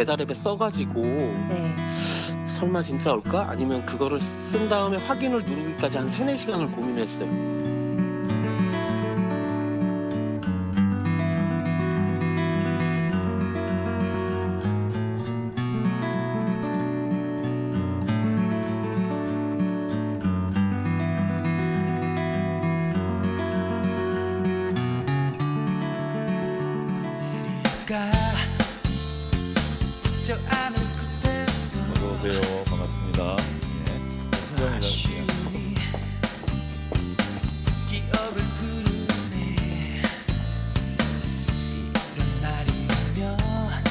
배달앱에 써가지고 네. 설마 진짜 올까? 아니면 그거를 쓴 다음에 확인을 누르기까지 한 3-4시간을 고민했어요. 어서 오세요. 반갑습니다.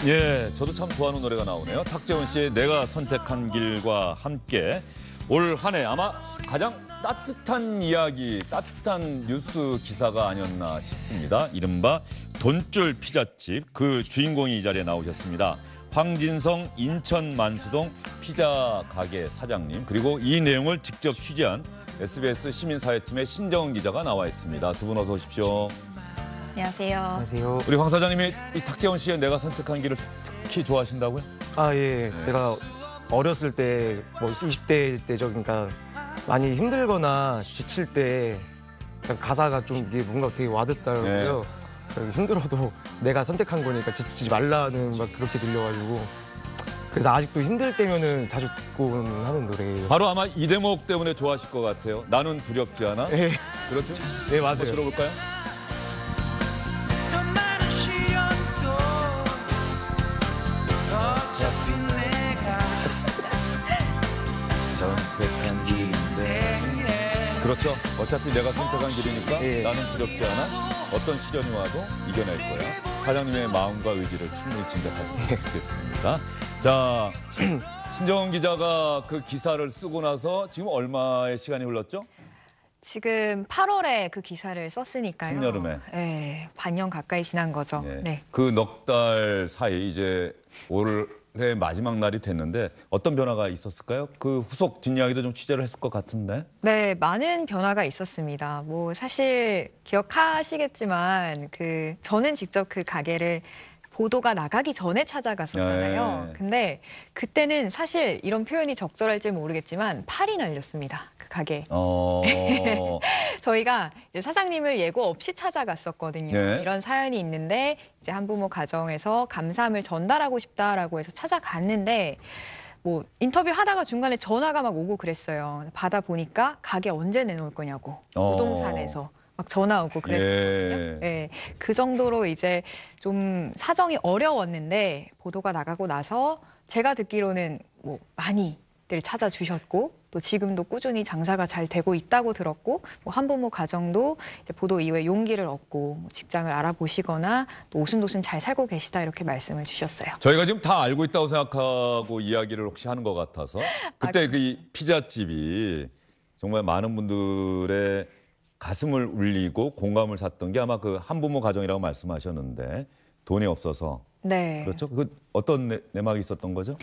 예, 저도 참 좋아하는 노래가 나오네요. 탁재훈 씨의 내가 선택한 길과 함께 올 한 해 아마 가장 따뜻한 이야기, 따뜻한 뉴스 기사가 아니었나 싶습니다. 이른바 돈줄 피자집 그 주인공이 이 자리에 나오셨습니다. 황진성 인천 만수동 피자 가게 사장님, 그리고 이 내용을 직접 취재한 SBS 시민사회팀의 신정은 기자가 나와 있습니다. 두 분 어서 오십시오. 안녕하세요. 안녕하세요. 우리 황 사장님이 이 탁재훈 씨의 내가 선택한 길을 특히 좋아하신다고요? 아, 예. 제가 어렸을 때, 뭐 20대 때죠. 그러니까 많이 힘들거나 지칠 때 가사가 좀 이게 뭔가 되게 와닿더라고요. 힘들어도 내가 선택한 거니까 지치지 말라는 막 그렇게 들려가지고 그래서 아직도 힘들 때면은 자주 듣곤 하는 노래예요. 바로 아마 이 대목 때문에 좋아하실 것 같아요. 나는 두렵지 않아? 예. 그렇죠? 네, 맞아요. 한번 들어볼까요? 선택한 길인데. 그렇죠. 어차피 내가 선택한 길이니까 예. 나는 두렵지 않아. 어떤 시련이 와도 이겨낼 거야. 사장님의 마음과 의지를 충분히 짐작할 수 있겠습니다. 자, 신정은 기자가 그 기사를 쓰고 나서 지금 얼마의 시간이 흘렀죠? 지금 8월에 그 기사를 썼으니까요. 한여름에. 네, 반년 가까이 지난 거죠. 예. 네. 그 넉 달 사이 이제 올해 마지막 날이 됐는데 어떤 변화가 있었을까요? 그 후속 뒷이야기도 좀 취재를 했을 것 같은데. 네, 많은 변화가 있었습니다. 뭐 사실 기억하시겠지만 저는 직접 그 가게를 보도가 나가기 전에 찾아갔었잖아요. 네. 근데 그때는 사실 이런 표현이 적절할지 모르겠지만 팔이 날렸습니다. 그 가게. 저희가 이제 사장님을 예고 없이 찾아갔었거든요. 네. 이런 사연이 있는데 이제 한부모 가정에서 감사함을 전달하고 싶다라고 해서 찾아갔는데 뭐 인터뷰 하다가 중간에 전화가 막 오고 그랬어요. 받아 보니까 가게 언제 내놓을 거냐고 부동산에서 막 전화 오고 그랬거든요. 네, 그 정도로 이제 좀 사정이 어려웠는데 보도가 나가고 나서 제가 듣기로는 뭐 많이들 찾아주셨고 또 지금도 꾸준히 장사가 잘 되고 있다고 들었고 뭐 한부모 가정도 이제 보도 이후에 용기를 얻고 뭐 직장을 알아보시거나 또 오순도순 잘 살고 계시다 이렇게 말씀을 주셨어요. 저희가 지금 다 알고 있다고 생각하고 이야기를 혹시 하는 것 같아서 그때 그 피자집이 정말 많은 분들의 가슴을 울리고 공감을 샀던 게 아마 그 한부모 가정이라고 말씀하셨는데 돈이 없어서. 네. 그렇죠? 그 어떤 내막이 있었던 거죠?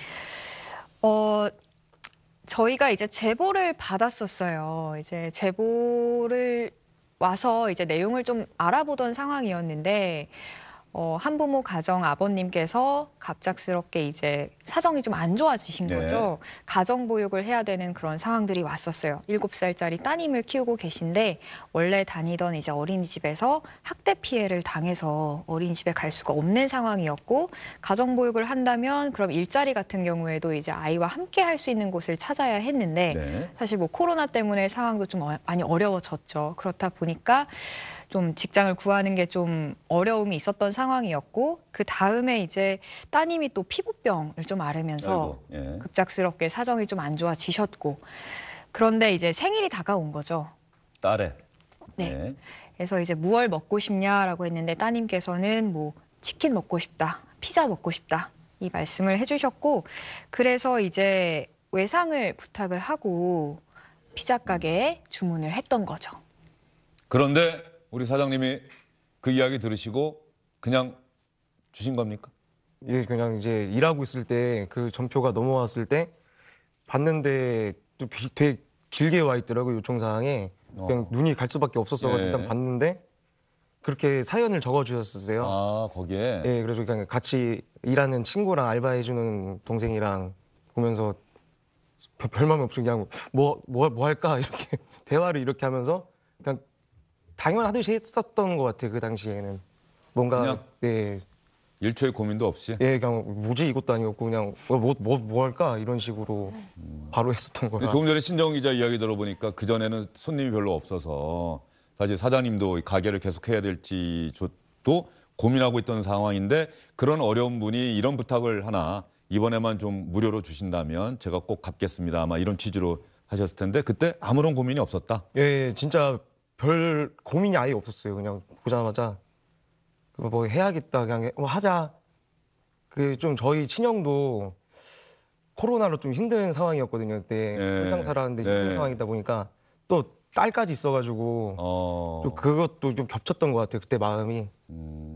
저희가 이제 제보를 받았었어요. 이제 제보를 와서 이제 내용을 좀 알아보던 상황이었는데 한부모 가정 아버님께서 갑작스럽게 이제 사정이 좀 안 좋아지신 거죠. 가정보육을 해야 되는 그런 상황들이 왔었어요. 7살짜리 따님을 키우고 계신데 원래 다니던 이제 어린이집에서 학대 피해를 당해서 어린이집에 갈 수가 없는 상황이었고 가정보육을 한다면 그럼 일자리 같은 경우에도 이제 아이와 함께 할 수 있는 곳을 찾아야 했는데 사실 뭐 코로나 때문에 상황도 좀 많이 어려워졌죠. 그렇다 보니까 좀 직장을 구하는 게 좀 어려움이 있었던 상황이었고 그 다음에 이제 따님이 또 피부병을 좀 앓으면서 급작스럽게 사정이 좀 안 좋아지셨고 그런데 이제 생일이 다가온 거죠. 딸의. 네. 그래서 이제 무얼 먹고 싶냐라고 했는데 따님께서는 뭐 치킨 먹고 싶다, 피자 먹고 싶다 이 말씀을 해주셨고 그래서 이제 외상을 부탁을 하고 피자 가게에 주문을 했던 거죠. 그런데 우리 사장님이 그 이야기 들으시고 그냥 주신 겁니까? 예, 그냥 이제 일하고 있을 때 그 전표가 넘어왔을 때 봤는데 또 되게 길게 와 있더라고요, 요청사항에. 그냥 눈이 갈 수밖에 없었어가지고 일단 봤는데 그렇게 사연을 적어주셨었어요. 아, 거기에. 예, 그래서 그냥 같이 일하는 친구랑 알바해주는 동생이랑 보면서 별맘이 없이 그냥 뭐 할까 이렇게 대화를 이렇게 하면서 그냥 당연하듯이 했었던 것 같아요. 그 당시에는 뭔가 그냥 네, 일초의 고민도 없이. 예, 그냥 뭐지 이것도 아니었고 그냥 뭐 할까 이런 식으로 바로 했었던 거라. 조금 전에 신정 기자 이야기 들어보니까 그 전에는 손님이 별로 없어서 사실 사장님도 가게를 계속 해야 될지도 고민하고 있던 상황인데 그런 어려운 분이 이런 부탁을 하나 이번에만 좀 무료로 주신다면 제가 꼭 갚겠습니다. 아마 이런 취지로 하셨을 텐데 그때 아무런 고민이 없었다. 예, 진짜 별 고민이 아예 없었어요. 그냥 보자마자 뭐 해야겠다 그냥 뭐 하자. 그 좀 저희 친형도 코로나로 좀 힘든 상황이었거든요. 그때 예. 현장 살았는데 힘든 예. 상황이다 보니까 또 딸까지 있어가지고 좀 그것도 좀 겹쳤던 것 같아요. 그때 마음이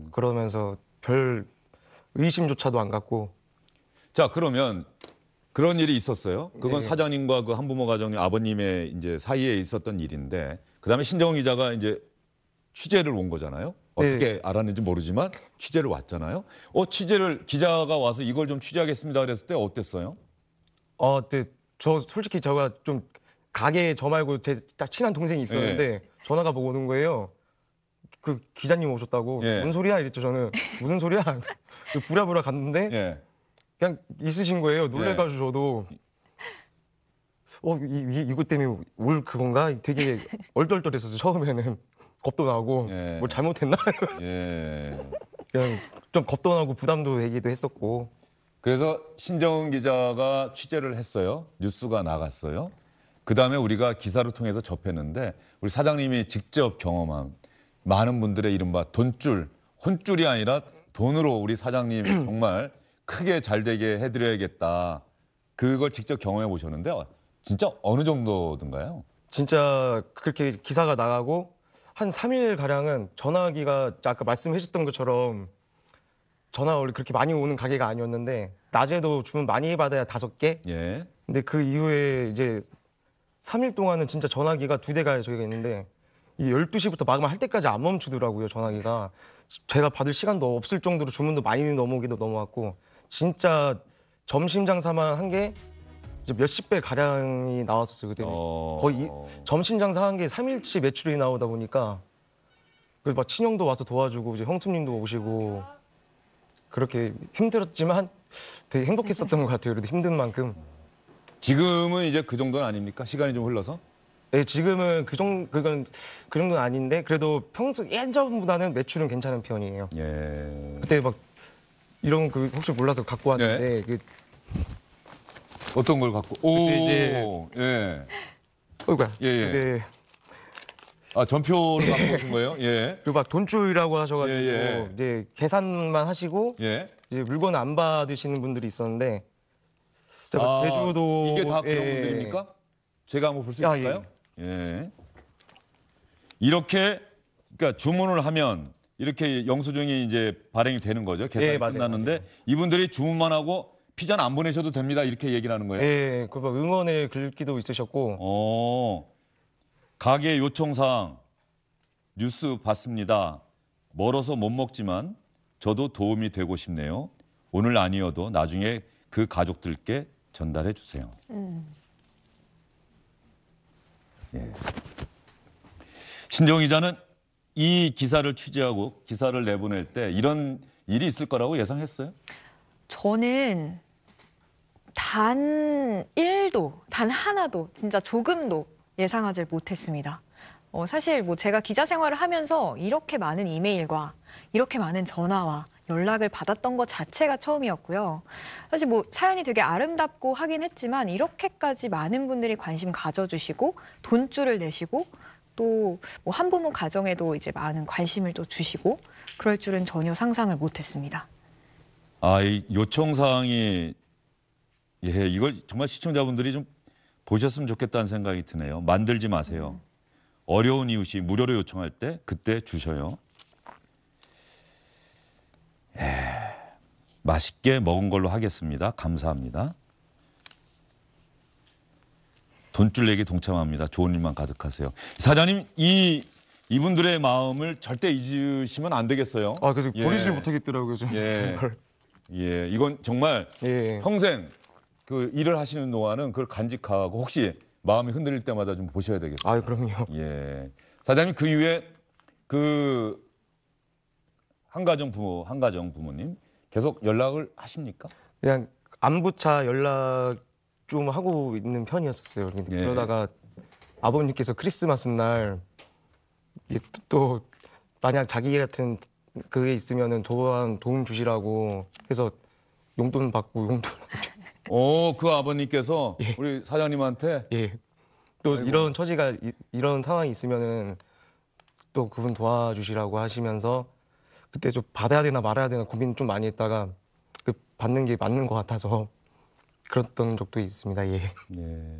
그러면서 별 의심조차도 안 갖고. 자, 그러면 그런 일이 있었어요. 그건 네. 사장님과 그 한부모 가정의 아버님의 이제 사이에 있었던 일인데 그다음에 신정 기자가 이제 취재를 온 거잖아요. 어떻게 알았는지 모르지만 취재를 왔잖아요. 취재를 기자가 와서 이걸 좀 취재하겠습니다 그랬을 때 어땠어요? 근데 저 솔직히 제가 좀 가게에 저 말고 제 딱 친한 동생이 있었는데 전화가 보고 오는 거예요. 그 기자님 오셨다고. 예. 뭔 소리야 이랬죠 저는. 무슨 소리야? 부랴부랴 갔는데 예. 그냥 있으신 거예요. 놀래가지고 저도 이것 때문에 올 그건가? 되게 얼떨떨했었어요. 처음에는 겁도 나고 예. 뭘 잘못했나? 예. 그냥 좀 겁도 나고 부담도 되기도 했었고. 그래서 신정은 기자가 취재를 했어요. 뉴스가 나갔어요. 그다음에 우리가 기사를 통해서 접했는데 우리 사장님이 직접 경험한 많은 분들의 이른바 돈줄, 혼줄이 아니라 돈으로 우리 사장님 정말 크게 잘 되게 해드려야겠다. 그걸 직접 경험해 보셨는데 진짜 어느 정도든가요? 진짜 그렇게 기사가 나가고 한 3일 가량은 전화기가 아까 말씀해 주셨던 것처럼 전화가 원래 그렇게 많이 오는 가게가 아니었는데 낮에도 주문 많이 받아야 5개. 예. 근데 그 이후에 이제 3일 동안은 진짜 전화기가 2대가 저희가 있는데 이 12시부터 마감할 때까지 안 멈추더라고요, 전화기가. 제가 받을 시간도 없을 정도로 주문도 많이 넘어오기도 넘어왔고 진짜 점심 장사만 한 게 몇십 배 가량이 나왔었어요, 그때는. 거의 점심 장사 한 게 3일치 매출이 나오다 보니까 그래서 막 친형도 와서 도와주고 이제 형수님도 오시고 그렇게 힘들었지만 되게 행복했었던 것 같아요. 그래도 힘든 만큼. 지금은 이제 그 정도는 아닙니까? 시간이 좀 흘러서? 네, 지금은 그 정도는 아닌데 그래도 평소 예전보다는 매출은 괜찮은 편이에요. 예. 그때 막 이런 그 혹시 몰라서 갖고 왔는데 그 어떤 걸 갖고? 그때 이제 예. 어이구야. 예. 네. 전표를 갖고 오신 거예요? 예. 그 막 돈줄이라고 하셔가지고 예. 이제 계산만 하시고 예. 이제 물건 안 받으시는 분들이 있었는데 제가 제주도 이게 다 그런 분들입니까? 제가 한번 볼 수 있을까요? 예. 이렇게 그러니까 주문을 하면 이렇게 영수증이 이제 발행이 되는 거죠. 계산이 맞아요, 끝났는데 맞아요. 이분들이 주문만 하고 피자는 안 보내셔도 됩니다. 이렇게 얘기를 하는 거예요. 예, 그 막 응원의 글귀도 있으셨고 가게 요청사항 뉴스 봤습니다. 멀어서 못 먹지만 저도 도움이 되고 싶네요. 오늘 아니어도 나중에 그 가족들께 전달해 주세요. 예. 신정 기자는 이 기사를 취재하고 기사를 내보낼 때 이런 일이 있을 거라고 예상했어요? 저는 단 1도, 단 하나도, 진짜 조금도 예상하지 못했습니다. 사실 뭐 제가 기자 생활을 하면서 이렇게 많은 이메일과 이렇게 많은 전화와 연락을 받았던 것 자체가 처음이었고요. 사실 뭐 사연이 되게 아름답고 하긴 했지만 이렇게까지 많은 분들이 관심 가져주시고 돈줄을 내시고 또 뭐 한부모 가정에도 이제 많은 관심을 또 주시고 그럴 줄은 전혀 상상을 못했습니다. 이 요청 사항이 이걸 정말 시청자분들이 좀 보셨으면 좋겠다는 생각이 드네요. 만들지 마세요. 어려운 이웃이 무료로 요청할 때 그때 주셔요. 맛있게 먹은 걸로 하겠습니다. 감사합니다. 돈줄 내기 동참합니다. 좋은 일만 가득하세요. 사장님 이 이분들의 마음을 절대 잊으시면 안 되겠어요. 아, 그래서 예. 버리질 못하겠더라고요. 좀. 예. 예, 이건 정말 예. 평생 그 일을 하시는 동안은 그걸 간직하고 혹시 마음이 흔들릴 때마다 좀 보셔야 되겠어요. 아, 그럼요. 예. 사장님 그 이후에 그 한가정 부모님 계속 연락을 하십니까? 그냥 안부차 연락 좀 하고 있는 편이었었어요. 근데 예. 그러다가 아버님께서 크리스마스 날 이게 또 만약 자기 같은 그게 있으면은 도움 주시라고 해서 용돈 받고 용돈 그 아버님께서 우리 사장님한테 예. 또 아이고. 이런 처지가 이런 상황이 있으면은 또 그분 도와주시라고 하시면서 그때 좀 받아야 되나 말아야 되나 고민 좀 많이 했다가 그 받는 게 맞는 것 같아서 그랬던 적도 있습니다. 예. 예.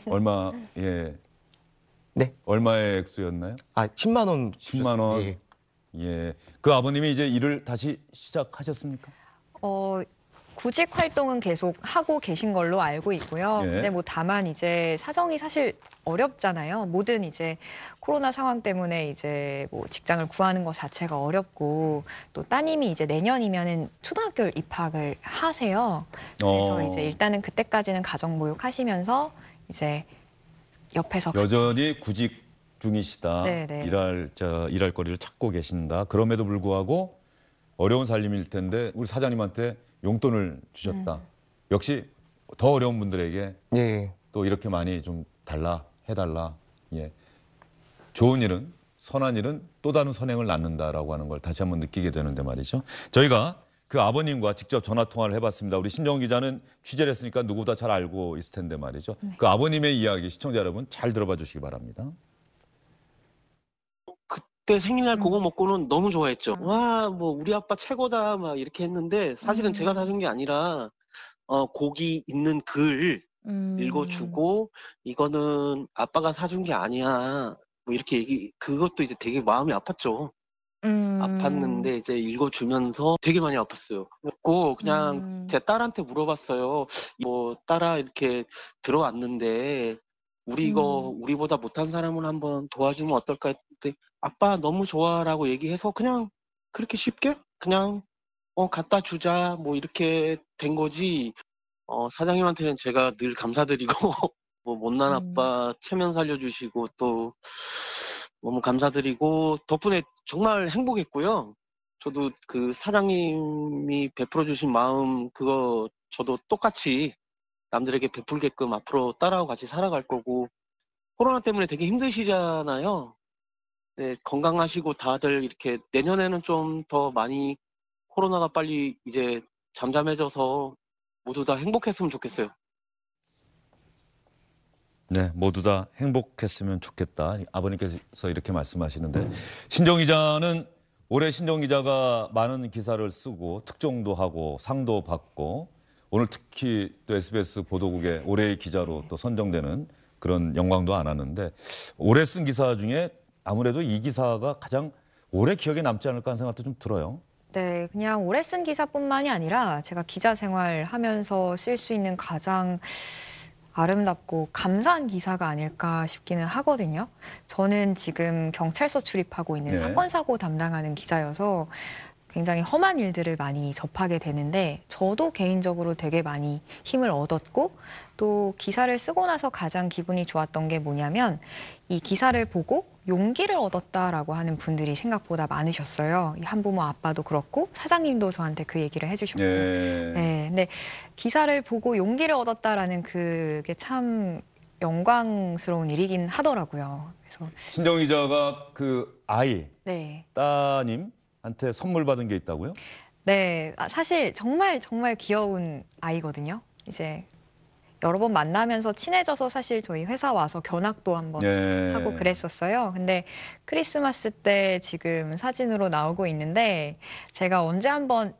얼마 예. 네. 얼마의 액수였나요? 아, 10만 원. 10만 원. 예. 예. 그 아버님이 이제 일을 다시 시작하셨습니까? 구직 활동은 계속 하고 계신 걸로 알고 있고요. 예. 근데 뭐 다만 이제 사정이 사실 어렵잖아요. 모든 이제 코로나 상황 때문에 이제 뭐 직장을 구하는 것 자체가 어렵고 또 따님이 이제 내년이면은 초등학교 입학을 하세요. 그래서 이제 일단은 그때까지는 가정보육 하시면서 이제 옆에서 여전히 구직 중이시다. 네네. 일할 거리를 찾고 계신다. 그럼에도 불구하고 어려운 살림일 텐데 우리 사장님한테 용돈을 주셨다. 역시 더 어려운 분들에게 예. 또 이렇게 많이 좀 해달라. 예. 좋은 일은 선한 일은 또 다른 선행을 낳는다라고 하는 걸 다시 한번 느끼게 되는데 말이죠. 저희가 그 아버님과 직접 전화 통화를 해봤습니다. 우리 신정훈 기자는 취재를 했으니까 누구보다 잘 알고 있을 텐데 말이죠. 네. 그 아버님의 이야기 시청자 여러분 잘 들어봐 주시기 바랍니다. 그때 생일날 그거 먹고는 너무 좋아했죠. 음. 와, 뭐 우리 아빠 최고다 막 이렇게 했는데 사실은 제가 사준 게 아니라 거기 있는 글 읽어주고 이거는 아빠가 사준 게 아니야. 뭐 이렇게 그것도 이제 되게 마음이 아팠죠. 아팠는데 이제 읽어주면서 되게 많이 아팠어요. 그래서 그냥 제 딸한테 물어봤어요. 뭐 딸아 이렇게 들어왔는데 우리보다 못한 사람을 한번 도와주면 어떨까 했더니 아빠 너무 좋아라고 얘기해서 그냥 그렇게 쉽게 그냥 갖다 주자 뭐 이렇게 된 거지. 사장님한테는 제가 늘 감사드리고 뭐 못난 아빠 체면 살려주시고 또 너무 감사드리고 덕분에 정말 행복했고요. 저도 그 사장님이 베풀어 주신 마음 그거 저도 똑같이 남들에게 베풀게끔 앞으로 딸하고 같이 살아갈 거고 코로나 때문에 되게 힘드시잖아요. 네, 건강하시고 다들 이렇게 내년에는 좀 더 많이 코로나가 빨리 이제 잠잠해져서 모두 다 행복했으면 좋겠어요. 네, 모두 다 행복했으면 좋겠다. 아버님께서 이렇게 말씀하시는데 신정 기자는 올해 신정 기자가 많은 기사를 쓰고 특종도 하고 상도 받고 오늘 특히 또 SBS 보도국의 올해의 기자로 또 선정되는 그런 영광도 안았는데 올해 쓴 기사 중에 아무래도 이 기사가 가장 오래 기억에 남지 않을까 하는 생각도 좀 들어요. 네, 그냥 오래 쓴 기사뿐만이 아니라 제가 기자 생활하면서 쓸 수 있는 가장 아름답고 감사한 기사가 아닐까 싶기는 하거든요. 저는 지금 경찰서 출입하고 있는 네. 사건 사고 담당하는 기자여서 굉장히 험한 일들을 많이 접하게 되는데 저도 개인적으로 되게 많이 힘을 얻었고 또 기사를 쓰고 나서 가장 기분이 좋았던 게 뭐냐면 이 기사를 보고 용기를 얻었다라고 하는 분들이 생각보다 많으셨어요. 이 한부모 아빠도 그렇고 사장님도 저한테 그 얘기를 해주셨고 예. 네, 근데 기사를 보고 용기를 얻었다라는 그게 참 영광스러운 일이긴 하더라고요. 그래서 신정 기자가 그 아이 네. 따님한테 선물 받은 게 있다고요? 네, 사실 정말 귀여운 아이거든요. 이제 여러 번 만나면서 친해져서 사실 저희 회사 와서 견학도 한번 예. 하고 그랬었어요. 근데 크리스마스 때 지금 사진으로 나오고 있는데 제가 언제 한번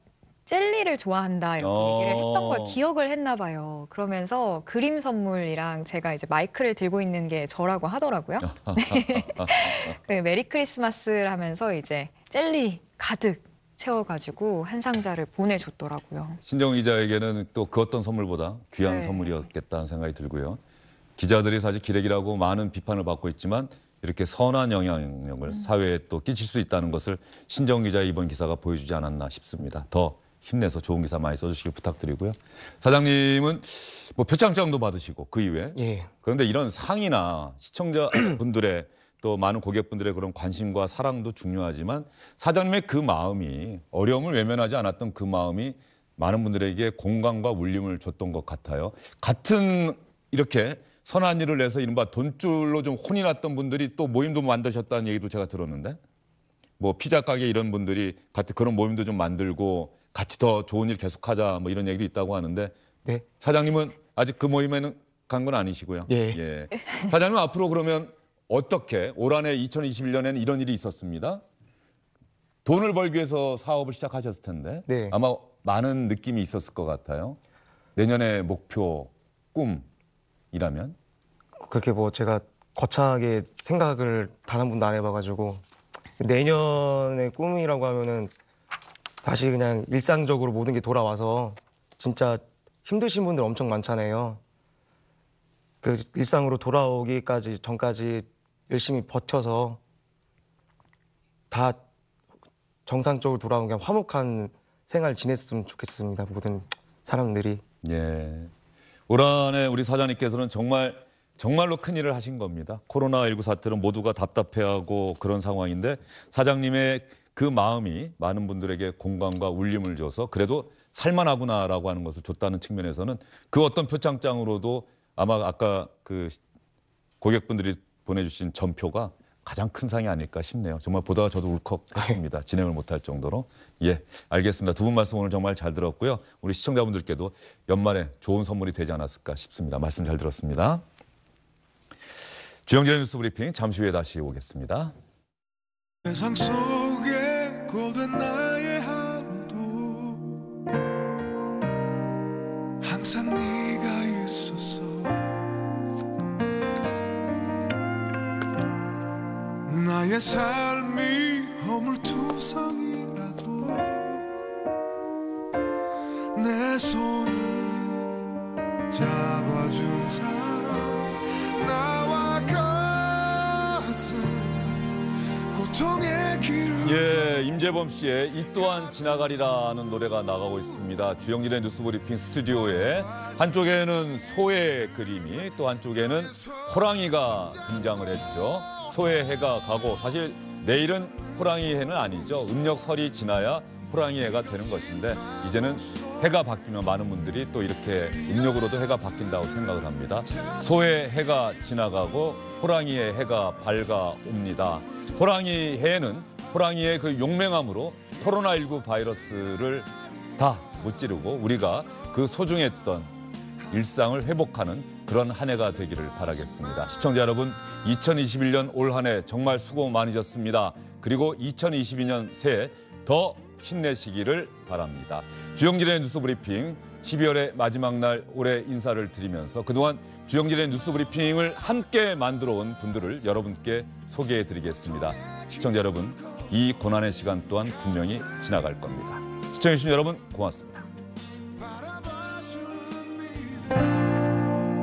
젤리를 좋아한다 이렇게 얘기를 했던 걸 기억을 했나 봐요. 그러면서 그림 선물이랑 제가 이제 마이크를 들고 있는 게 저라고 하더라고요. 그리고 메리 크리스마스를 하면서 이제 젤리 가득 채워가지고 한 상자를 보내줬더라고요. 신정 기자에게는 또 그 어떤 선물보다 귀한 네. 선물이었겠다는 생각이 들고요. 기자들이 사실 기레기라고 많은 비판을 받고 있지만 이렇게 선한 영향력을 사회에 또 끼칠 수 있다는 것을 신정 기자의 이번 기사가 보여주지 않았나 싶습니다. 더 힘내서 좋은 기사 많이 써주시길 부탁드리고요. 사장님은 뭐 표창장도 받으시고 그 이외에 예. 그런데 이런 상이나 시청자분들의 또 많은 고객분들의 그런 관심과 사랑도 중요하지만 사장님의 그 마음이 어려움을 외면하지 않았던 그 마음이 많은 분들에게 공감과 울림을 줬던 것 같아요. 같은 이렇게 선한 일을 해서 이른바 돈줄로 좀 혼이 났던 분들이 또 모임도 만드셨다는 얘기도 제가 들었는데 뭐 피자 가게 이런 분들이 같이 그런 모임도 좀 만들고 같이 더 좋은 일 계속하자 뭐 이런 얘기도 있다고 하는데 네. 사장님은 아직 그 모임에는 간 건 아니시고요. 예. 예. 사장님 앞으로 그러면 어떻게 올 한해 2021년에는 이런 일이 있었습니다. 돈을 벌기 위해서 사업을 시작하셨을 텐데 네. 아마 많은 느낌이 있었을 것 같아요. 내년의 목표, 꿈이라면? 그렇게 뭐 제가 거창하게 생각을 단 한 번도 안 해봐가지고 내년의 꿈이라고 하면은 다시 그냥 일상적으로 모든 게 돌아와서 진짜 힘드신 분들 엄청 많잖아요. 그 일상으로 돌아오기까지 전까지 열심히 버텨서 다 정상적으로 돌아온 그냥 화목한 생활 지냈으면 좋겠습니다. 모든 사람들이. 예. 올 한해 우리 사장님께서는 정말로 큰일을 하신 겁니다. 코로나19 사태로 모두가 답답해하고 그런 상황인데 사장님의 그 마음이 많은 분들에게 공감과 울림을 줘서 그래도 살만하구나라고 하는 것을 줬다는 측면에서는 그 어떤 표창장으로도 아마 아까 그 고객분들이 보내주신 전표가 가장 큰 상이 아닐까 싶네요. 정말 보다가 저도 울컥했습니다. 진행을 못할 정도로. 예, 알겠습니다. 두 분 말씀 오늘 정말 잘 들었고요. 우리 시청자분들께도 연말에 좋은 선물이 되지 않았을까 싶습니다. 말씀 잘 들었습니다. 주영진의 뉴스 브리핑 잠시 후에 다시 오겠습니다. 세상 속에 고된 나의 하루도 항상 네가 있었어. 나의 삶이 허물투성이라도 내 손을 잡아준 사람 나와 같은 고통의 길을 예, 임재범 씨의 이 또한 지나가리라는 노래가 나가고 있습니다. 주영진의 뉴스브리핑 스튜디오에 한쪽에는 소의 그림이 또 한쪽에는 호랑이가 등장을 했죠. 소의 해가 가고 사실 내일은 호랑이 해는 아니죠. 음력설이 지나야 호랑이 해가 되는 것인데 이제는 해가 바뀌면 많은 분들이 또 이렇게 음력으로도 해가 바뀐다고 생각을 합니다. 소의 해가 지나가고 호랑이의 해가 밝아옵니다. 호랑이 해는 호랑이의 그 용맹함으로 코로나19 바이러스를 다 무찌르고 우리가 그 소중했던 일상을 회복하는 그런 한 해가 되기를 바라겠습니다. 시청자 여러분, 2021년 올 한 해 정말 수고 많으셨습니다. 그리고 2022년 새해 더 힘내시기를 바랍니다. 주영진의 뉴스브리핑 12월의 마지막 날 올해 인사를 드리면서 그동안 주영진의 뉴스브리핑을 함께 만들어온 분들을 여러분께 소개해드리겠습니다. 시청자 여러분, 이 고난의 시간 또한 분명히 지나갈 겁니다. 시청해주신 여러분 고맙습니다.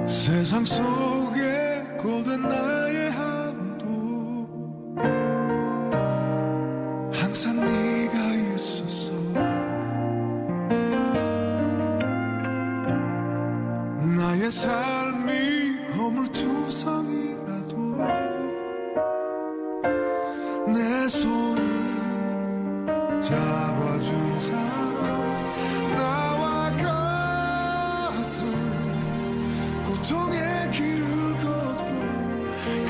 세상 속에 고된 나의 하루도 항상 네가 있었어. 나의 삶이 허물투성이라도 내 손을 잡아준 사람 나와 같은 고통의 길을 걷고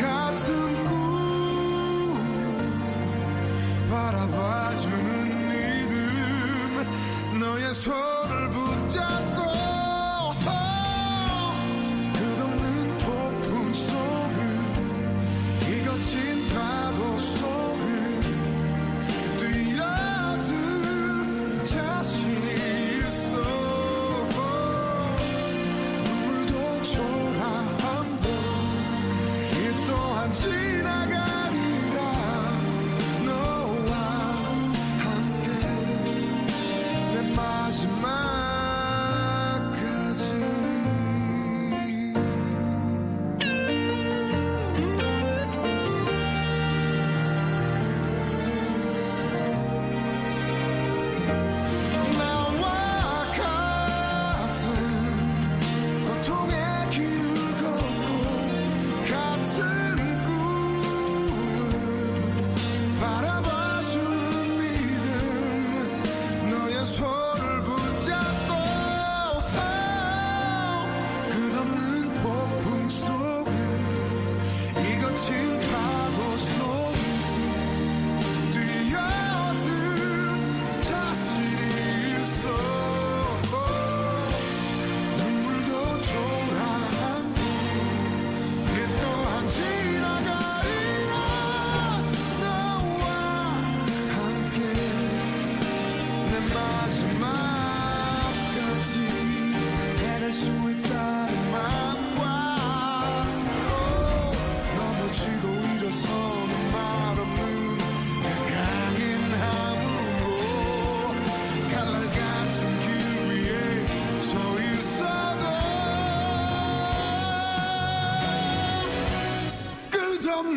같은 꿈을 바라봐주는 믿음 너의 손을 붙잡고 끝없는 폭풍 속을 이 거친 파도 속을 뛰어들 자신이 있어. 눈물도 초라 한번 이 또한 지나가리라. 너와 함께 내 마지막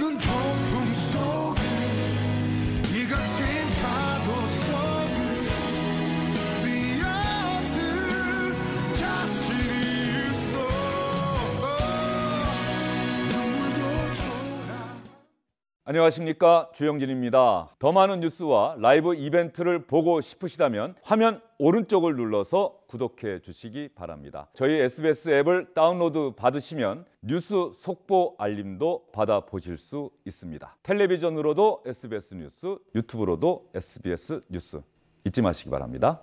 눈동품 속에 이 거친 파도 속을 뛰어들 자신이 있어. 눈물도 좋아. 안녕하십니까, 주영진입니다. 더 많은 뉴스와 라이브 이벤트를 보고 싶으시다면 화면 오른쪽을 눌러서 구독해 주시기 바랍니다. 저희 SBS 앱을 다운로드 받으시면 뉴스 속보 알림도 받아보실 수 있습니다. 텔레비전으로도 SBS 뉴스, 유튜브로도 SBS 뉴스 잊지 마시기 바랍니다.